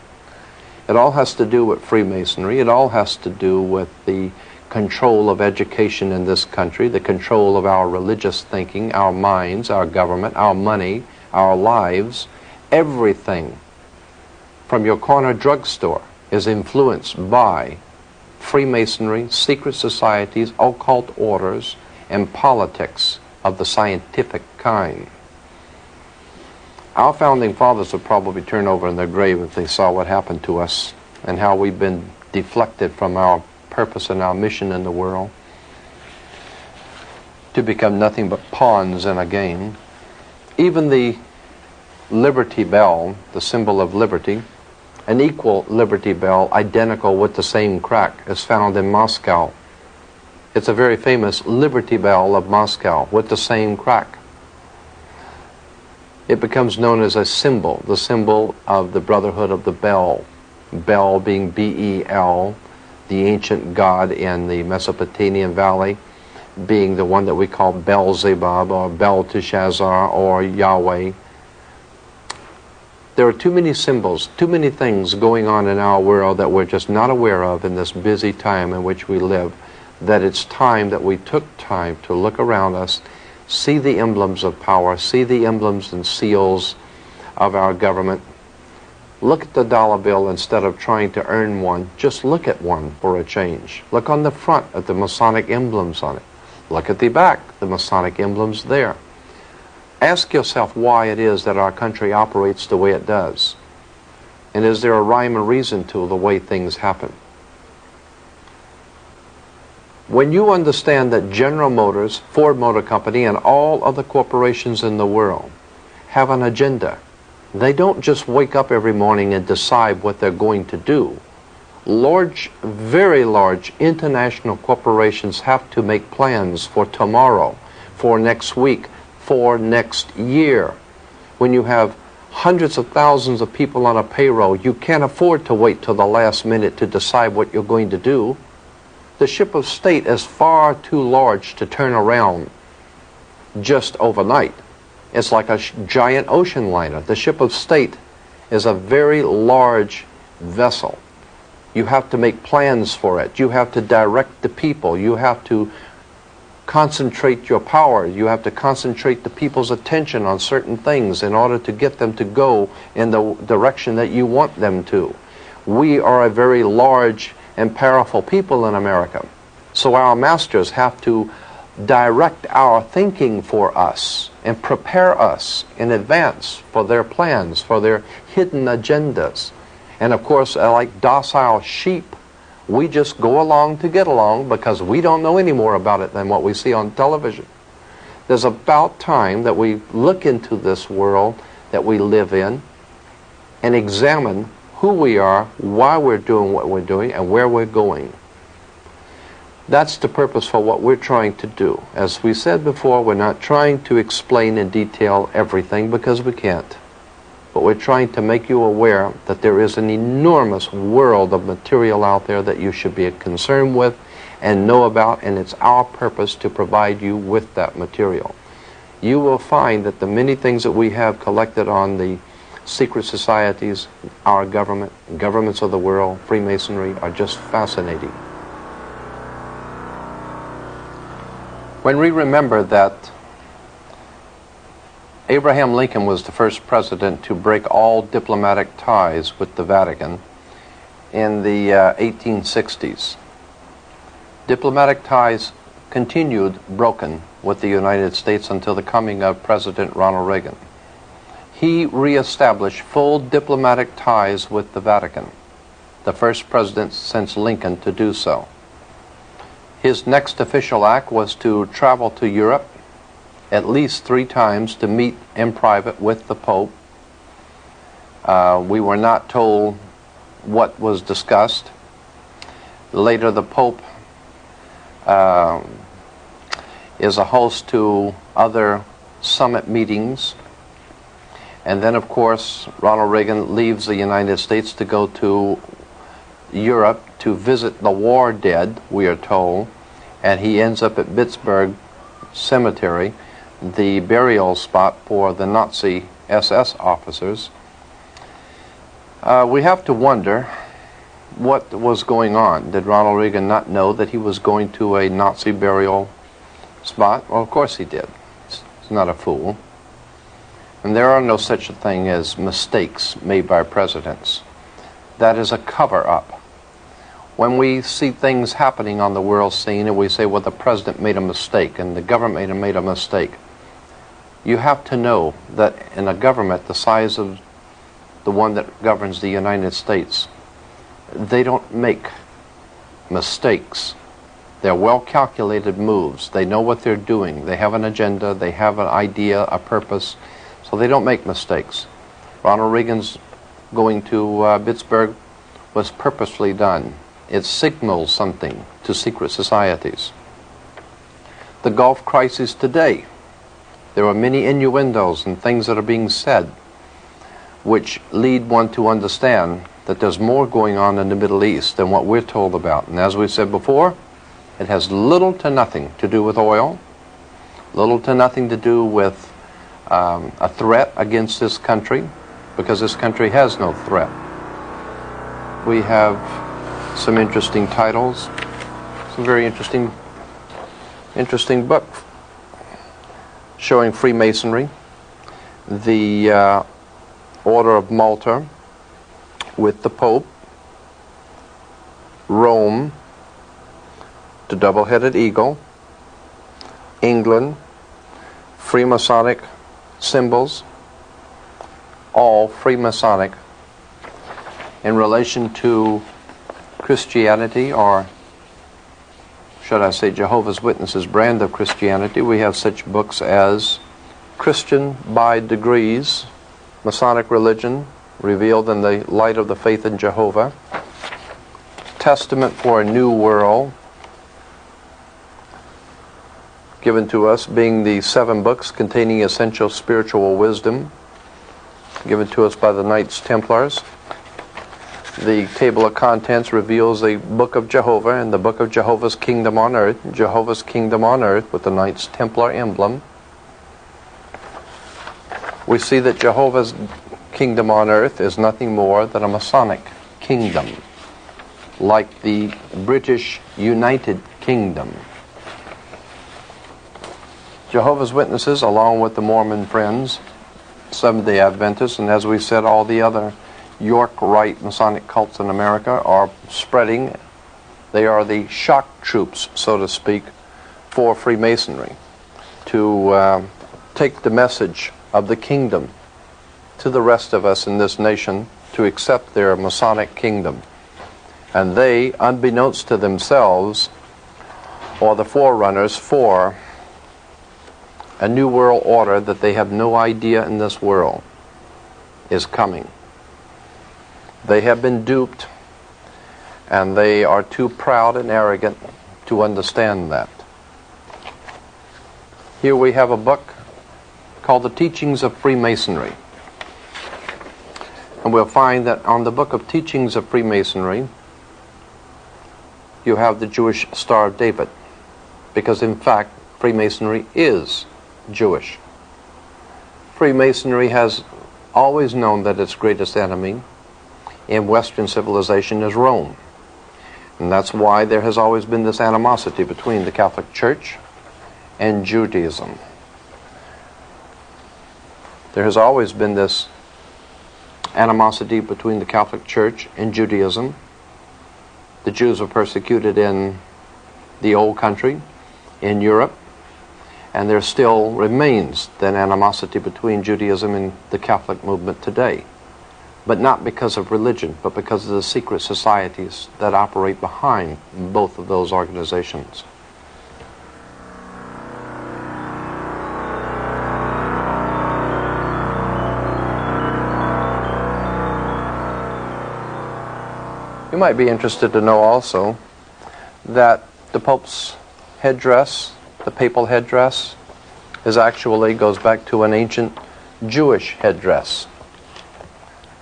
It all has to do with Freemasonry. It all has to do with the control of education in this country, the control of our religious thinking, our minds, our government, our money, our lives. Everything from your corner drugstore is influenced by Freemasonry, secret societies, occult orders, and politics of the scientific kind. Our founding fathers would probably turn over in their grave if they saw what happened to us and how we've been deflected from our purpose and our mission in the world to become nothing but pawns in a game. Even the Liberty Bell, the symbol of liberty, an equal Liberty Bell, identical with the same crack, is found in Moscow. It's a very famous Liberty Bell of Moscow with the same crack. It becomes known as a symbol, the symbol of the Brotherhood of the Bell. Bel being B-E-L, the ancient god in the Mesopotamian Valley, being the one that we call Beelzebub or Belteshazzar or Yahweh. There are too many symbols, too many things going on in our world that we're just not aware of in this busy time in which we live, that it's time that we took time to look around us, see the emblems of power, see the emblems and seals of our government. Look at the dollar bill instead of trying to earn one. Just look at one for a change. Look on the front at the Masonic emblems on it. Look at the back, the Masonic emblems there. Ask yourself why it is that our country operates the way it does. And is there a rhyme or reason to the way things happen? When you understand that General Motors, Ford Motor Company, and all other corporations in the world have an agenda, they don't just wake up every morning and decide what they're going to do. Large, very large international corporations have to make plans for tomorrow, for next week, for next year. When you have hundreds of thousands of people on a payroll, you can't afford to wait till the last minute to decide what you're going to do. The ship of state is far too large to turn around just overnight. It's like a giant ocean liner. The ship of state is a very large vessel. You have to make plans for it. You have to direct the people. You have to concentrate your power. You have to concentrate the people's attention on certain things in order to get them to go in the direction that you want them to. We are a very large and powerful people in America. So our masters have to direct our thinking for us and prepare us in advance for their plans, for their hidden agendas. And of course, like docile sheep, we just go along to get along because we don't know any more about it than what we see on television. There's about time that we look into this world that we live in and examine who we are, why we're doing what we're doing, and where we're going. That's the purpose for what we're trying to do. As we said before, we're not trying to explain in detail everything because we can't. But we're trying to make you aware that there is an enormous world of material out there that you should be concerned with and know about, and it's our purpose to provide you with that material. You will find that the many things that we have collected on the secret societies, our government, governments of the world, Freemasonry, are just fascinating. When we remember that Abraham Lincoln was the first president to break all diplomatic ties with the Vatican in the 1860s, diplomatic ties continued broken with the United States until the coming of President Ronald Reagan. He reestablished full diplomatic ties with the Vatican, the first president since Lincoln to do so. His next official act was to travel to Europe at least 3 times to meet in private with the Pope. We were not told what was discussed. Later, the Pope is a host to other summit meetings. And then, of course, Ronald Reagan leaves the United States to go to Europe to visit the war dead, we are told, and he ends up at Pittsburgh Cemetery, the burial spot for the Nazi SS officers. We have to wonder what was going on. Did Ronald Reagan not know that he was going to a Nazi burial spot? Well, of course he did. He's not a fool. And there are no such a thing as mistakes made by presidents. That is a cover-up. When we see things happening on the world scene and we say, well, the president made a mistake and the government made a mistake, you have to know that in a government the size of the one that governs the United States, they don't make mistakes. They're well-calculated moves. They know what they're doing. They have an agenda. They have an idea, a purpose. So they don't make mistakes. Ronald Reagan's going to Pittsburgh was purposely done. It signals something to secret societies. The Gulf crisis today, there are many innuendos and things that are being said which lead one to understand that there's more going on in the Middle East than what we're told about. And as we said before, it has little to nothing to do with oil, little to nothing to do with a threat against this country, because this country has no threat. We have some interesting titles, some very interesting book showing Freemasonry, the Order of Malta with the Pope, Rome, the double-headed eagle, England, Freemasonic symbols, all Freemasonic in relation to Christianity, or should I say Jehovah's Witnesses' brand of Christianity. We have such books as Christian by Degrees, Masonic Religion Revealed in the Light of the Faith in Jehovah, Testament for a New World, given to us being the 7 books containing essential spiritual wisdom, given to us by the Knights Templars. The table of contents reveals the Book of Jehovah and the Book of Jehovah's Kingdom on Earth, Jehovah's Kingdom on Earth with the Knights Templar emblem. We see that Jehovah's Kingdom on Earth is nothing more than a Masonic kingdom, like the British United Kingdom. Jehovah's Witnesses, along with the Mormon Friends, Seventh-day Adventists, and as we said, all the other York Rite Masonic cults in America are spreading. They are the shock troops, so to speak, for Freemasonry to take the message of the kingdom to the rest of us in this nation to accept their Masonic kingdom. And they, unbeknownst to themselves, are the forerunners for a new world order that they have no idea in this world is coming. They have been duped, and they are too proud and arrogant to understand that. Here we have a book called The Teachings of Freemasonry. And we'll find that on the book of Teachings of Freemasonry, you have the Jewish Star of David, because in fact, Freemasonry is Jewish. Freemasonry has always known that its greatest enemy in Western civilization is Rome. And that's why there has always been this animosity between the Catholic Church and Judaism. There has always been this animosity between the Catholic Church and Judaism. The Jews were persecuted in the Old Country, in Europe, and there still remains that animosity between Judaism and the Catholic movement today. But not because of religion, but because of the secret societies that operate behind both of those organizations. You might be interested to know also that the Pope's headdress, the papal headdress, goes back to an ancient Jewish headdress.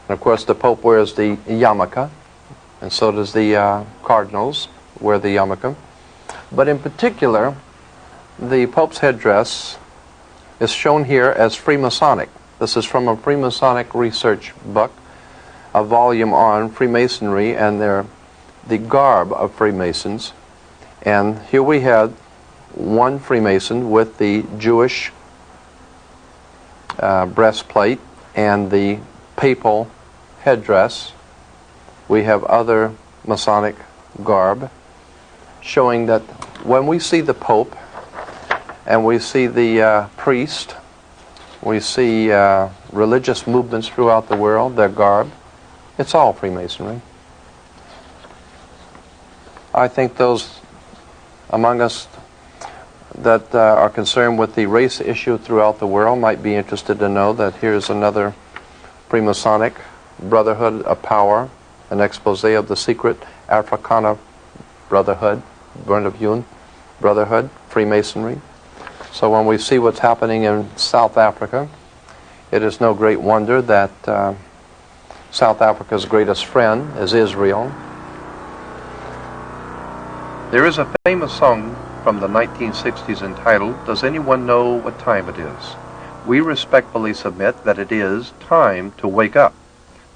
And of course the Pope wears the yarmulke, and so does the cardinals wear the yarmulke. But in particular, the Pope's headdress is shown here as Freemasonic. This is from a Freemasonic research book, a volume on Freemasonry and the garb of Freemasons. And here we had one Freemason with the Jewish breastplate and the papal headdress. We have other Masonic garb showing that when we see the Pope and we see the priest, we see religious movements throughout the world, their garb, it's all Freemasonry. I think those among us that are concerned with the race issue throughout the world might be interested to know that here's another Freemasonic Brotherhood of Power, an expose of the secret Africana Brotherhood, Brotherhood, Freemasonry. So when we see what's happening in South Africa, it is no great wonder that South Africa's greatest friend is Israel. There is a famous song from the 1960s entitled, "Does Anyone Know What Time It Is?" We respectfully submit that it is time to wake up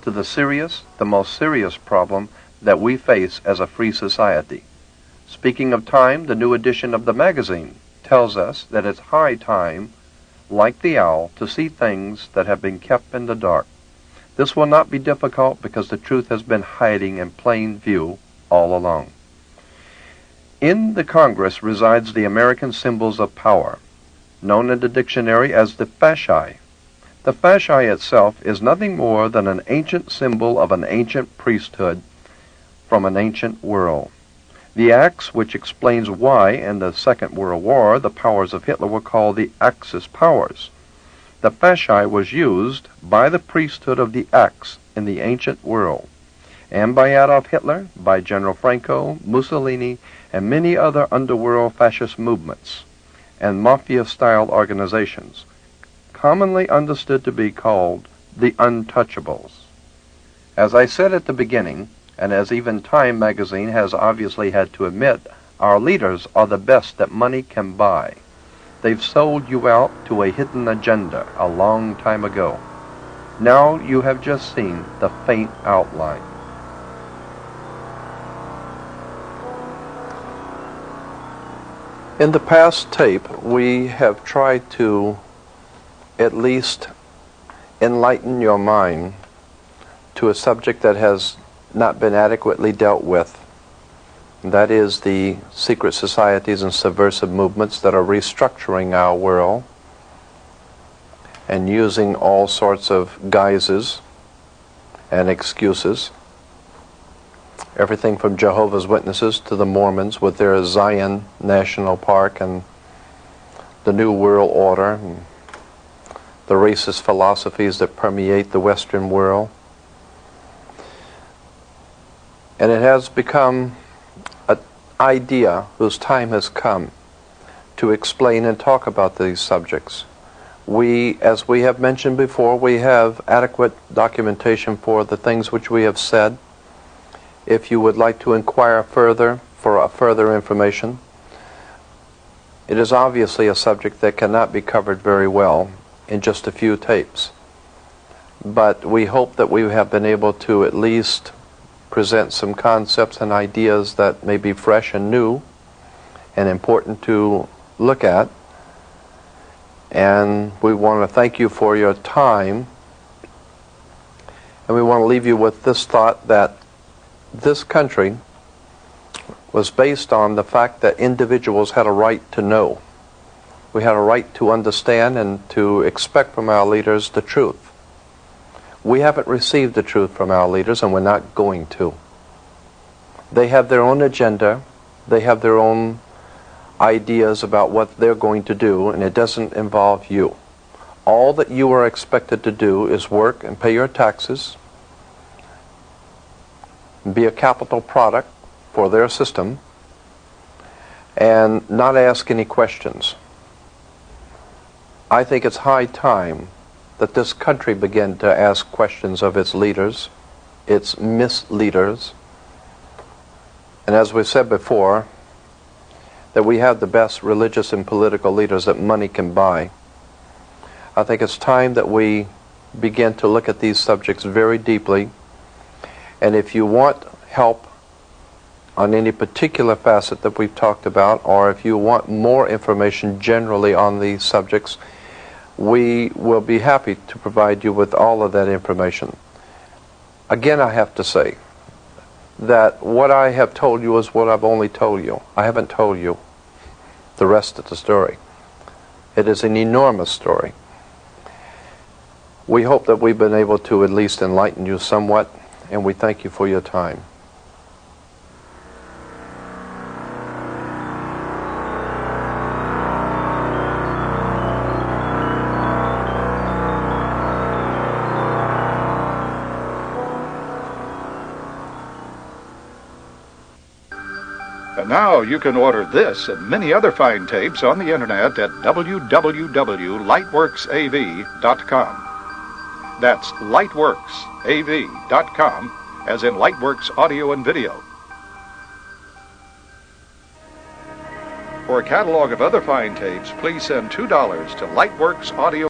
to the most serious problem that we face as a free society. Speaking of time, the new edition of the magazine tells us that it's high time, like the owl, to see things that have been kept in the dark. This will not be difficult because the truth has been hiding in plain view all along. In the Congress resides the American symbols of power, known in the dictionary as the fasci. The fasci itself is nothing more than an ancient symbol of an ancient priesthood from an ancient world. The axe, which explains why in the Second World War the powers of Hitler were called the Axis powers. The fasci was used by the priesthood of the axe in the ancient world, and by Adolf Hitler, by General Franco, Mussolini, and many other underworld fascist movements and mafia-style organizations, commonly understood to be called the Untouchables. As I said at the beginning, and as even Time magazine has obviously had to admit, our leaders are the best that money can buy. They've sold you out to a hidden agenda a long time ago. Now you have just seen the faint outline. In the past tape, we have tried to at least enlighten your mind to a subject that has not been adequately dealt with. That is the secret societies and subversive movements that are restructuring our world and using all sorts of guises and excuses. Everything from Jehovah's Witnesses to the Mormons with their Zion National Park and the New World Order and the racist philosophies that permeate the Western world. And it has become an idea whose time has come to explain and talk about these subjects. As we have mentioned before, we have adequate documentation for the things which we have said. If you would like to inquire further for further information, it is obviously a subject that cannot be covered very well in just a few tapes. But we hope that we have been able to at least present some concepts and ideas that may be fresh and new and important to look at And we want to thank you for your time. And we want to leave you with this thought that this country was based on the fact that individuals had a right to know. We had a right to understand and to expect from our leaders the truth. We haven't received the truth from our leaders, and we're not going to. They have their own agenda. They have their own ideas about what they're going to do, and it doesn't involve you. All that you are expected to do is work and pay your taxes, be a capital product for their system, and not ask any questions. I think it's high time that this country begin to ask questions of its leaders, its misleaders, and as we said before, that we have the best religious and political leaders that money can buy. I think it's time that we begin to look at these subjects very deeply, and if you want help on any particular facet that we've talked about, or if you want more information generally on these subjects, we will be happy to provide you with all of that information. Again, I have to say that what I have told you is what I've only told you. I haven't told you the rest of the story. It is an enormous story. We hope that we've been able to at least enlighten you somewhat, and we thank you for your time. And now you can order this and many other fine tapes on the internet at www.lightworksav.com. That's lightworksav.com, as in Lightworks Audio and Video. For a catalog of other fine tapes, please send $2 to Lightworks Audio